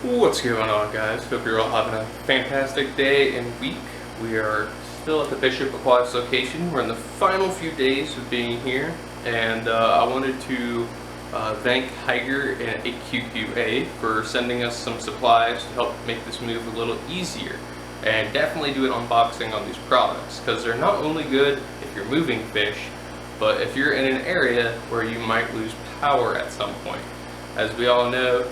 What's going on, guys? Hope you're all having a fantastic day and week. We are still at the Bishop Aquatics location. We're in the final few days of being here, and I wanted to thank Hygger and AQQA for sending us some supplies to help make this move a little easier. And definitely do an unboxing on these products, because they're not only good if you're moving fish, but if you're in an area where you might lose power at some point. As we all know,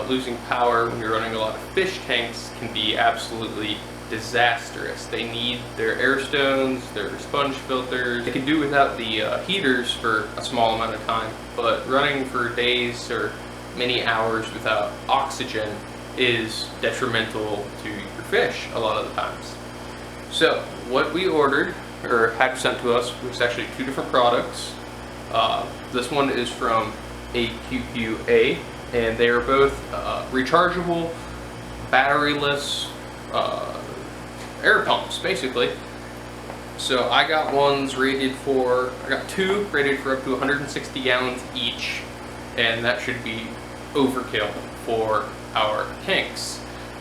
losing power when you're running a lot of fish tanks can be absolutely disastrous. They need their air stones, their sponge filters. They can do without the heaters for a small amount of time, but running for days or many hours without oxygen is detrimental to your fish a lot of the times. So what we ordered, or had sent to us, was actually two different products. This one is from AQQA, and they are both rechargeable, batteryless air pumps, basically. So I got two rated for up to 160 gallons each, and that should be overkill for our tanks.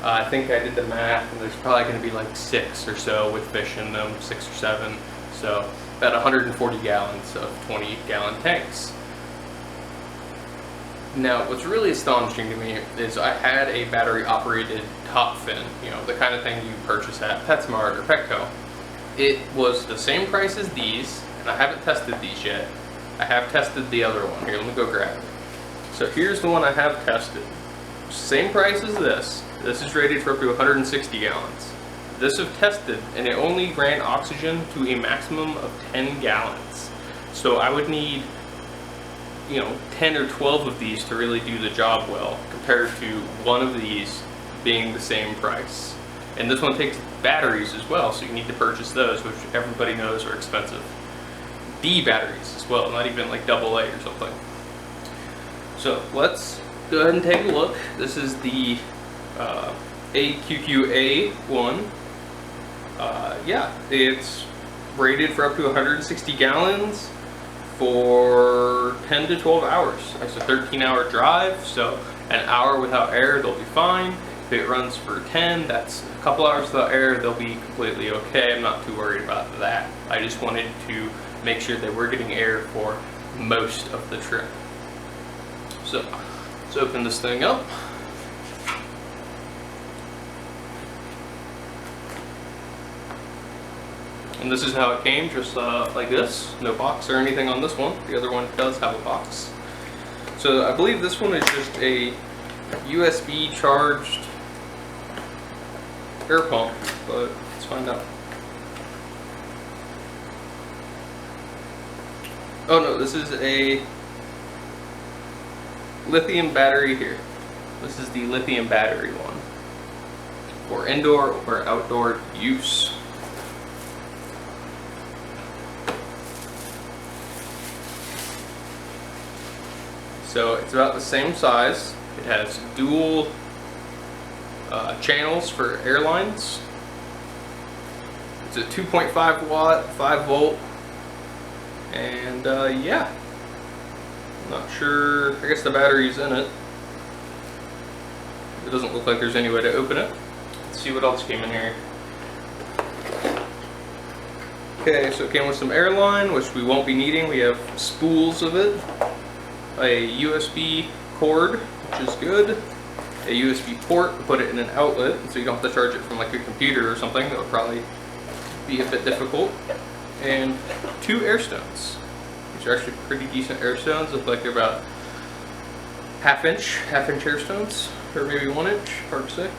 I think I did the math, and there's probably going to be like 6 or so with fish in them, 6 or 7, so about 140 gallons of 20-gallon tanks. Now, what's really astonishing to me is I had a battery-operated Topfin, you know, the kind of thing you purchase at PetSmart or Petco. It was the same price as these, and I haven't tested these yet. I have tested the other one. Here, let me go grab it. So here's the one I have tested. Same price as this. This is rated for up to 160 gallons. This I've tested, and it only ran oxygen to a maximum of 10 gallons. So I would need, 10 or 12 of these to really do the job well, compared to one of these being the same price. And this one takes batteries as well, so you need to purchase those, which everybody knows are expensive. D batteries as well, not even like AA or something. So let's go ahead and take a look. This is the AQQA one. It's rated for up to 160 gallons for 10 to 12 hours. It's a 13-hour drive, so an hour without air, they'll be fine. If it runs for 10, that's a couple hours without air, they'll be completely okay. I'm not too worried about that. I just wanted to make sure that we're getting air for most of the trip. So let's open this thing up. And this is how it came, just like this. No box or anything on this one. The other one does have a box. So I believe this one is just a USB charged air pump, but let's find out. Oh no, this is a lithium battery here. This is the lithium battery one for indoor or outdoor use. So it's about the same size. It has dual channels for airlines. It's a 2.5 watt, 5 volt, and yeah. I'm not sure, I guess the battery's in it. It doesn't look like there's any way to open it. Let's see what else came in here. Okay, so it came with some airline, which we won't be needing. We have spools of it. A USB cord, which is good. A USB port to put it in an outlet, so you don't have to charge it from like a computer or something. That would probably be a bit difficult. And 2 air stones. These are actually pretty decent air stones. Look like they're about half inch air stones, or maybe 1 inch, hard to say.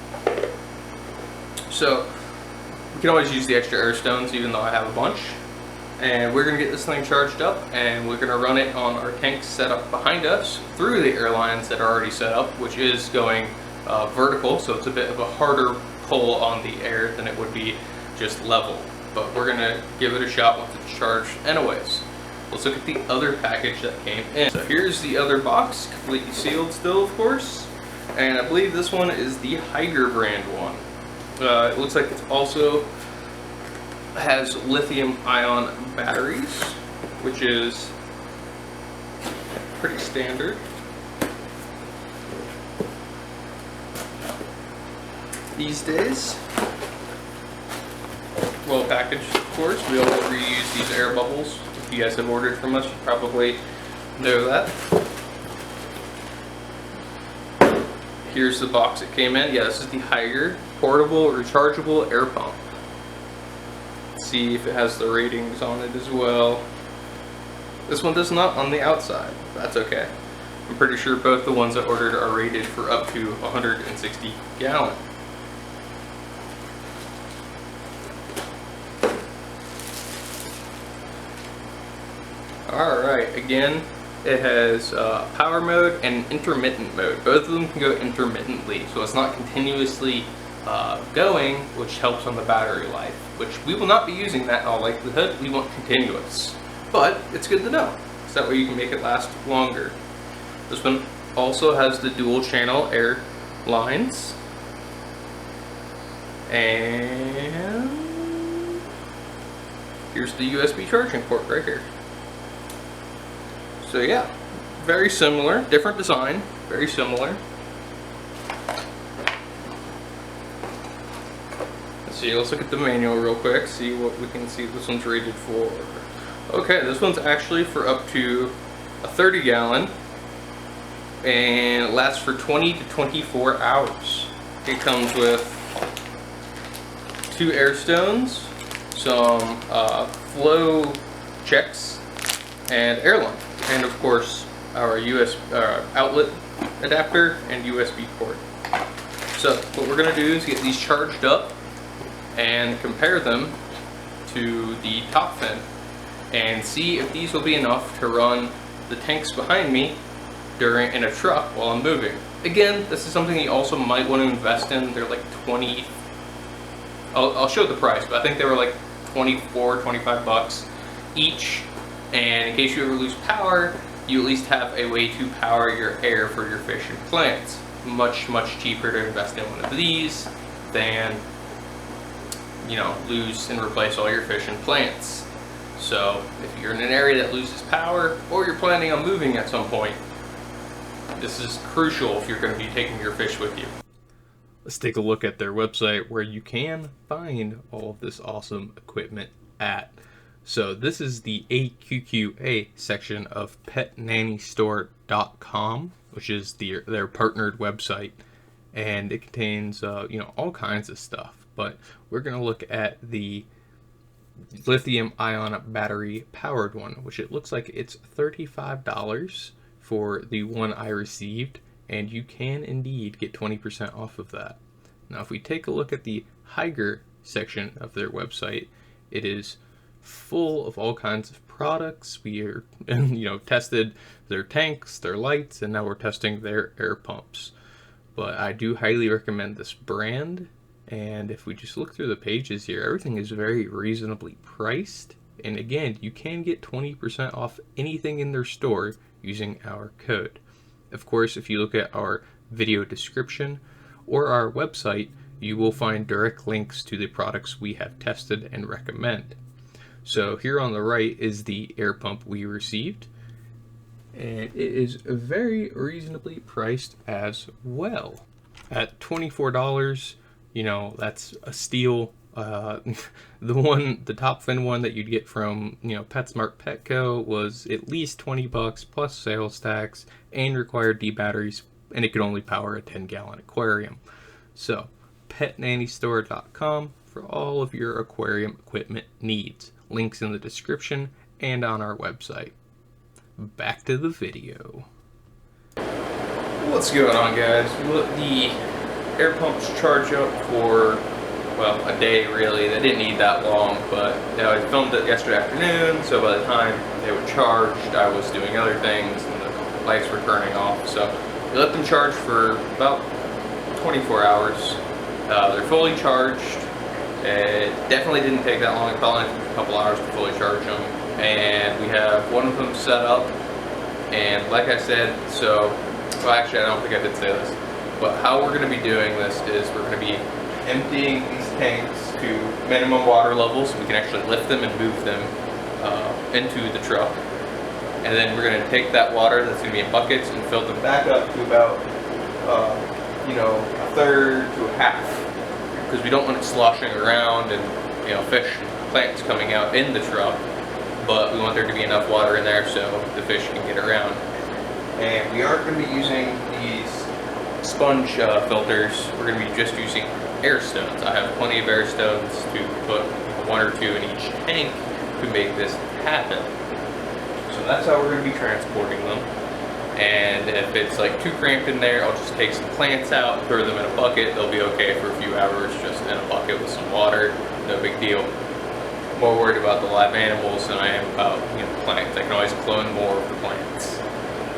So we can always use the extra air stones, even though I have a bunch. And we're going to get this thing charged up, and we're going to run it on our tanks set up behind us through the airlines that are already set up, which is going vertical, so it's a bit of a harder pull on the air than it would be just level. But we're going to give it a shot once it's charged anyways. Let's look at the other package that came in. So here's the other box, completely sealed still, of course. And I believe this one is the Hygger brand one. It looks like it's also has lithium ion batteries, which is pretty standard. these days. Well packaged, of course. We always reuse these air bubbles. If you guys have ordered from us, you probably know that. Here's the box it came in. Yeah, this is the Hygger portable rechargeable air pump. Let's see if it has the ratings on it as well. This one does not on the outside. That's okay. I'm pretty sure both the ones I ordered are rated for up to 160 gallon. Alright, again, it has power mode and intermittent mode. Both of them can go intermittently, so it's not continuously going, which helps on the battery life, which we will not be using that in all likelihood. We want continuous. But it's good to know, so that way you can make it last longer. This one also has the dual channel air lines. And here's the USB charging port right here. So yeah, very similar, different design, very similar. Let's see, let's look at the manual real quick, see what we can see this one's rated for. Okay, this one's actually for up to a 30 gallon and it lasts for 20 to 24 hours. It comes with 2 air stones, some flow checks, and air line. And of course, our outlet adapter and USB port. So what we're going to do is get these charged up and compare them to the Topfin and see if these will be enough to run the tanks behind me in a truck while I'm moving. Again, this is something you also might want to invest in. They're like 20. I'll show the price, but I think they were like 24, 25 bucks each. And in case you ever lose power, you at least have a way to power your air for your fish and plants. Much, much cheaper to invest in one of these than, you know, lose and replace all your fish and plants. So if you're in an area that loses power or you're planning on moving at some point, this is crucial if you're going to be taking your fish with you. Let's take a look at their website where you can find all of this awesome equipment at. So this is the AQQA section of petnannystore.com, which is their partnered website, and it contains you know, all kinds of stuff. But we're going to look at the lithium ion battery powered one, which it looks like it's $35 for the one I received, and you can indeed get 20% off of that. Now if we take a look at the Hygger section of their website, it is full of all kinds of products. We are, you know, tested their tanks, their lights, and now we're testing their air pumps. But I do highly recommend this brand, and if we just look through the pages here, everything is very reasonably priced. And again, you can get 20% off anything in their store using our code. Of course, if you look at our video description or our website, you will find direct links to the products we have tested and recommend. So here on the right is the air pump we received, and it is very reasonably priced as well. At $24, you know, that's a steal. The Topfin one that you'd get from, you know, PetSmart Petco was at least 20 bucks plus sales tax and required D batteries, and it could only power a 10-gallon aquarium. So petnannystore.com for all of your aquarium equipment needs. Links in the description and on our website. Back to the video. What's going on, guys? The air pumps charge up for, well, a day really. They didn't need that long, but you know, I filmed it yesterday afternoon, so by the time they were charged, I was doing other things and the lights were turning off. So we let them charge for about 24 hours. They're fully charged. It definitely didn't take that long. It probably took a couple hours to fully charge them. And we have one of them set up. And like I said, so, well actually I don't think I did say this, but how we're going to be doing this is we're going to be emptying these tanks to minimum water levels so we can actually lift them and move them into the truck. And then we're going to take that water that's going to be in buckets and fill them back up to about, you know, a third to a half because we don't want it sloshing around and, you know, fish and plants coming out in the truck, but we want there to be enough water in there so the fish can get around. And we aren't going to be using these sponge filters. We're going to be just using air stones. I have plenty of air stones to put 1 or 2 in each tank to make this happen. So that's how we're going to be transporting them. And if it's like too cramped in there, I'll just take some plants out, throw them in a bucket. They'll be okay for a few hours just in a bucket with some water. No big deal. More worried about the live animals than I am about, you know, plants. I can always clone more of the plants.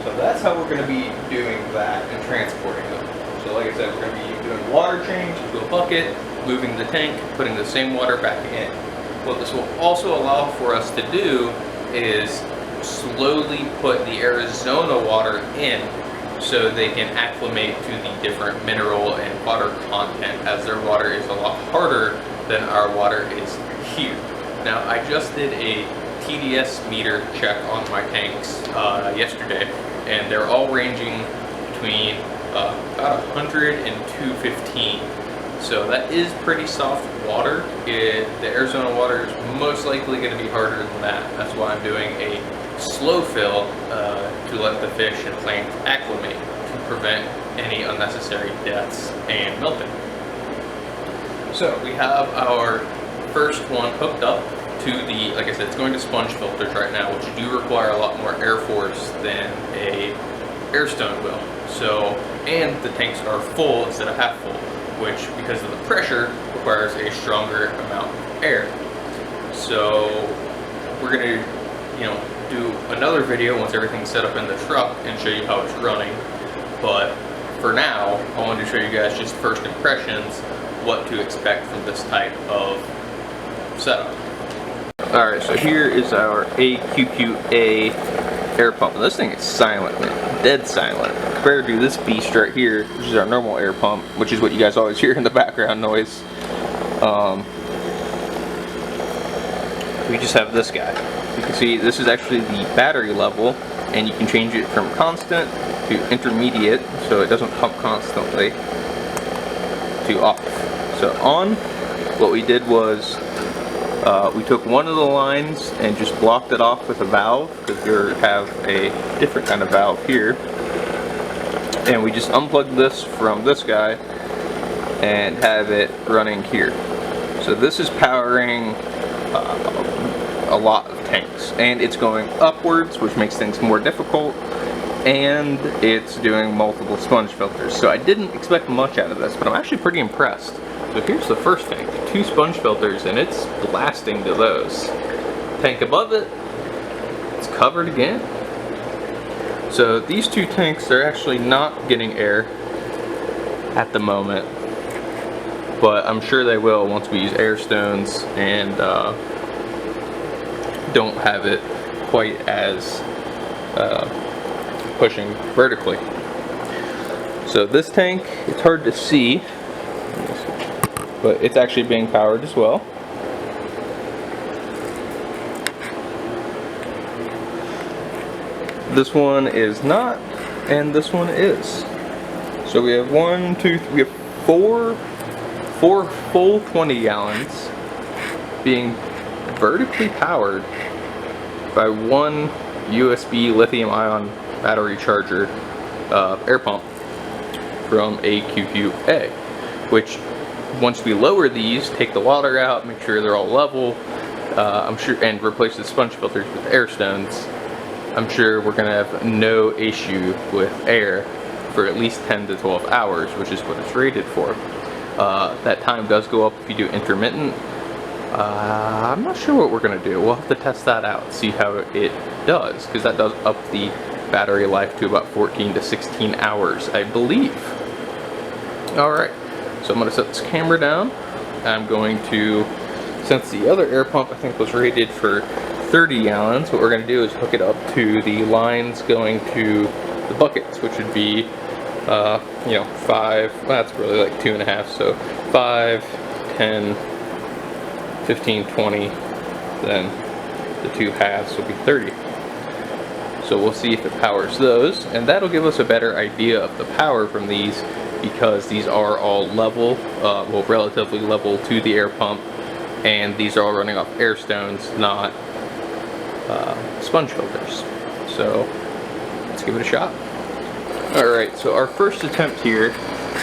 So that's how we're going to be doing that and transporting them. So like I said, we're going to be doing water change into a bucket, moving the tank, putting the same water back in. What this will also allow for us to do is slowly put the Arizona water in so they can acclimate to the different mineral and water content, as their water is a lot harder than our water is here. Now, I just did a TDS meter check on my tanks yesterday, and they're all ranging between about 100 and 215. So that is pretty soft water. The Arizona water is most likely going to be harder than that. That's why I'm doing a slow fill to let the fish and plants acclimate to prevent any unnecessary deaths and melting. So we have our first one hooked up to the, like I said, it's going to sponge filters right now, which do require a lot more air force than a air stone will. So, and the tanks are full instead of half full, which, because of the pressure, requires a stronger amount of air. So we're going to, you know, do another video once everything's set up in the truck and show you how it's running. But for now, I wanted to show you guys just first impressions, what to expect from this type of setup. Alright, so here is our AQQA air pump. This thing is silent, man. Dead silent. Compared to this beast right here, which is our normal air pump, which is what you guys always hear in the background noise. We just have this guy. You can see this is actually the battery level, and you can change it from constant to intermediate, so it doesn't pump constantly, to off. So on, what we did was we took one of the lines and just blocked it off with a valve, because we have a different kind of valve here, and we just unplugged this from this guy and have it running here. So this is powering a lot of tanks, and it's going upwards, which makes things more difficult, and it's doing multiple sponge filters. So I didn't expect much out of this, but I'm actually pretty impressed. So here's the first tank, 2 sponge filters, and it's blasting to those. Tank above it, it's covered again. So these 2 tanks are actually not getting air at the moment, but I'm sure they will once we use air stones and don't have it quite as pushing vertically. So this tank, it's hard to see, but it's actually being powered as well. This one is not, and this one is. So we have 1, 2, 3, we have four full 20 gallons being vertically powered by one USB lithium-ion battery charger air pump from AQQA, which once we lower these, take the water out, make sure they're all level, I'm sure, and replace the sponge filters with air stones, I'm sure we're going to have no issue with air for at least 10 to 12 hours, which is what it's rated for. That time does go up if you do intermittent. I'm not sure what we're going to do. We'll have to test that out, see how it does, because that does up the battery life to about 14 to 16 hours, I believe. Alright, so I'm going to set this camera down. I'm going to, since the other air pump I think was rated for 30 gallons, what we're going to do is hook it up to the lines going to the buckets, which would be, you know, 5, well, that's really like 2.5, so 5, 10, 15, 20, then the 2 halves will be 30. So we'll see if it powers those, and that'll give us a better idea of the power from these, because these are all level, well, relatively level to the air pump, and these are all running off air stones, not sponge filters. So let's give it a shot. Alright, so our first attempt here,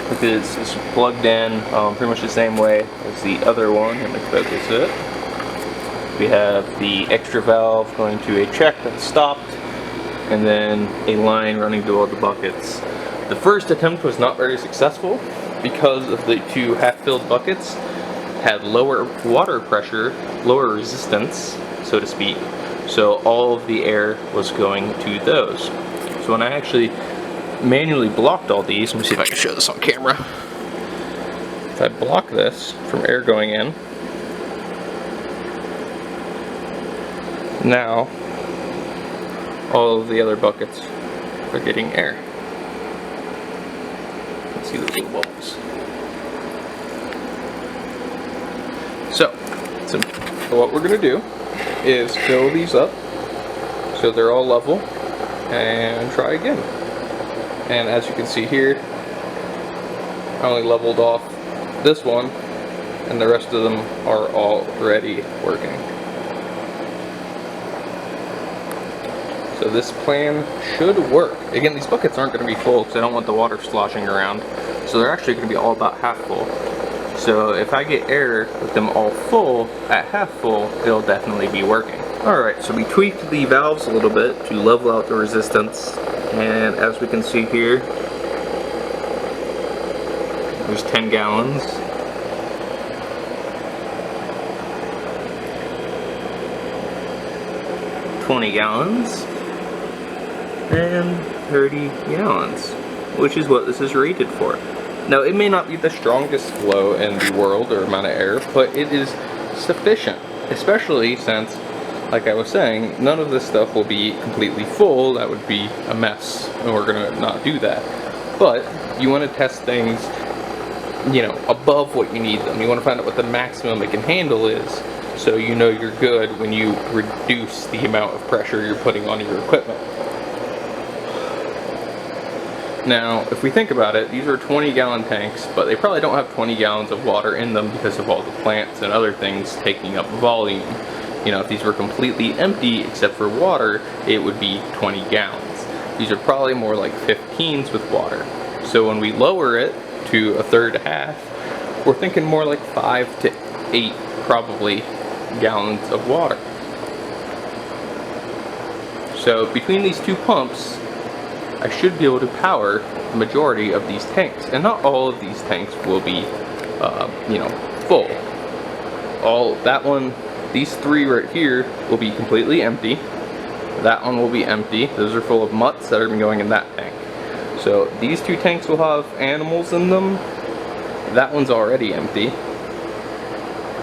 because it's plugged in pretty much the same way as the other one. Let me focus it. We have the extra valve going to a check that's stopped, and then a line running to all the buckets. The first attempt was not very successful because of the two half-filled buckets had lower water pressure, lower resistance, so to speak, so all of the air was going to those. So when I actually manually blocked all these, let me see if I can show this on camera. If I block this from air going in, now all of the other buckets are getting air. Let's see those little bubbles. So what we're going to do is fill these up so they're all level and try again. And as you can see here, I only leveled off this one, and the rest of them are already working. So this plan should work. Again, these buckets aren't going to be full because I don't want the water sloshing around. So they're actually going to be all about half full. So if I get air with them all full, at half full, it'll definitely be working. Alright, so we tweaked the valves a little bit to level out the resistance. And as we can see here, there's 10 gallons. $20 gallons. And 30 gallons, which is what this is rated for. Now, it may not be the strongest flow in the world or amount of air, but it is sufficient, especially since, like I was saying, none of this stuff will be completely full. That would be a mess, and we're gonna not do that. But you want to test things, you know, above what you need them. You want to find out what the maximum it can handle is, so you know you're good when you reduce the amount of pressure you're putting on your equipment. Now, if we think about it, these are 20-gallon tanks, but they probably don't have 20 gallons of water in them because of all the plants and other things taking up volume. You know, if these were completely empty except for water, it would be 20 gallons. These are probably more like 15s with water. So when we lower it to a third to half, we're thinking more like 5 to 8 probably gallons of water. So between these two pumps, I should be able to power the majority of these tanks. And not all of these tanks will be, you know, full. That one, these three right here will be completely empty. That one will be empty. Those are full of mutts that are going in that tank. So these two tanks will have animals in them. That one's already empty.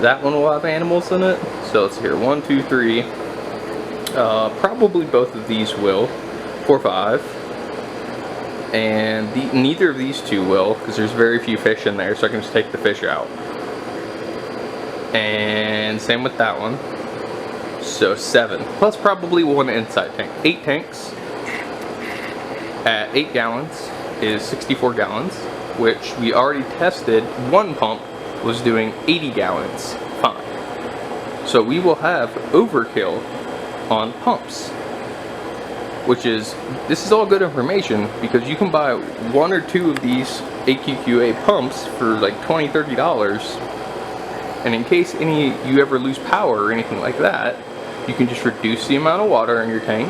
That one will have animals in it. So let's hear 1, 2, 3. Probably both of these will. 4, 5. And neither of these two will, because there's very few fish in there, so I can just take the fish out. And same with that one. So 7, plus probably one inside tank. 8 tanks at 8 gallons is 64 gallons, which we already tested. One pump was doing 80 gallons fine. So we will have overkill on pumps. This is all good information, because you can buy 1 or 2 of these AQQA pumps for like $20, $30, and in case you ever lose power or anything like that, you can just reduce the amount of water in your tank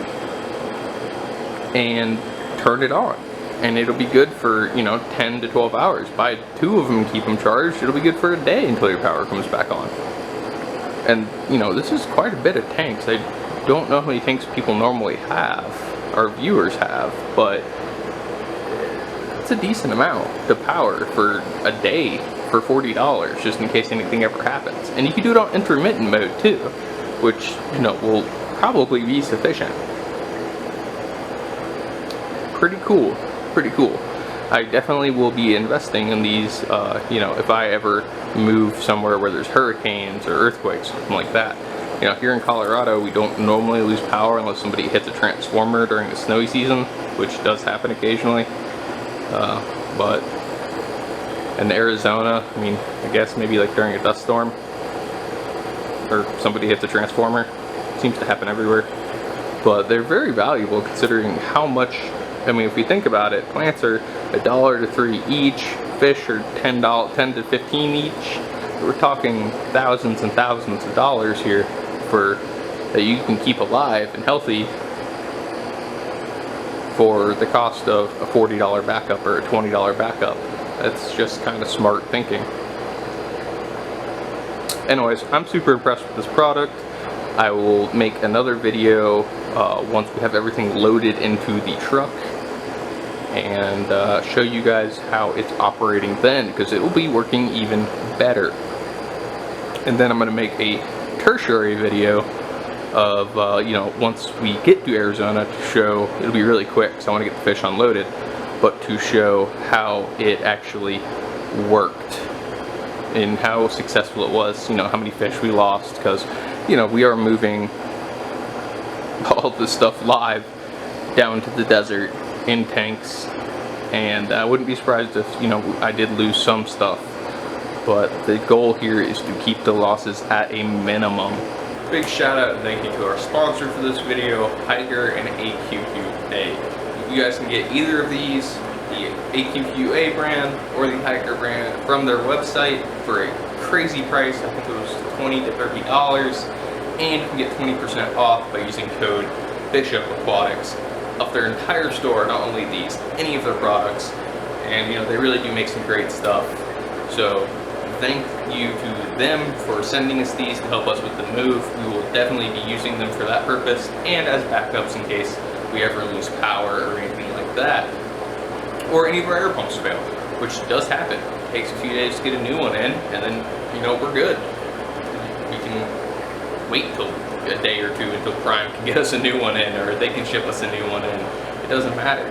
and turn it on, and it'll be good for, you know, 10 to 12 hours. Buy 2 of them and keep them charged. It'll be good for a day until your power comes back on. And you know, this is quite a bit of tanks. I don't know how many tanks people normally have, our viewers have, but it's a decent amount to power for a day for $40, just in case anything ever happens. And you can do it on intermittent mode too, which, you know, will probably be sufficient. Pretty cool, pretty cool. I definitely will be investing in these, you know, if I ever move somewhere where there's hurricanes or earthquakes, something like that. You know, here in Colorado, we don't normally lose power unless somebody hits a transformer during the snowy season, which does happen occasionally. But in Arizona, I mean, I guess maybe like during a dust storm, or somebody hits a transformer. Seems to happen everywhere. But they're very valuable considering how much, I mean, if we think about it, plants are $1 to $3 each, fish are $10 to $15 each. We're talking thousands and thousands of dollars here for that you can keep alive and healthy for the cost of a $40 backup or a $20 backup. That's just kind of smart thinking. Anyways, I'm super impressed with this product. I will make another video once we have everything loaded into the truck and show you guys how it's operating then, because it will be working even better. And then I'm going to make a tertiary video of, you know, once we get to Arizona to show, it'll be really quick because I want to get the fish unloaded, but to show how it actually worked and how successful it was, you know, how many fish we lost, because, you know, we are moving all this stuff live down to the desert in tanks, and I wouldn't be surprised if, you know, I did lose some stuff. But the goal here is to keep the losses at a minimum. Big shout out and thank you to our sponsor for this video, Hygger and AQQA. You guys can get either of these, the AQQA brand or the Hygger brand, from their website for a crazy price. I think it was $20 to $30, and you can get 20% off by using code Aquatics of their entire store, not only these, any of their products. And you know, they really do make some great stuff. So thank you to them for sending us these to help us with the move. We will definitely be using them for that purpose and as backups in case we ever lose power or anything like that, or any of our air pumps fail, which does happen. It takes a few days to get a new one in, and then, you know, we're good. We can wait till a day or two until Prime can get us a new one in, or they can ship us a new one in. It doesn't matter.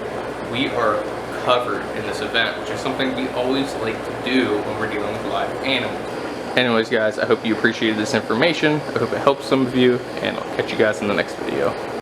We are covered in this event, which is something we always like to do when we're dealing with live animals. Anyways guys, I hope you appreciated this information. I hope it helps some of you, and I'll catch you guys in the next video.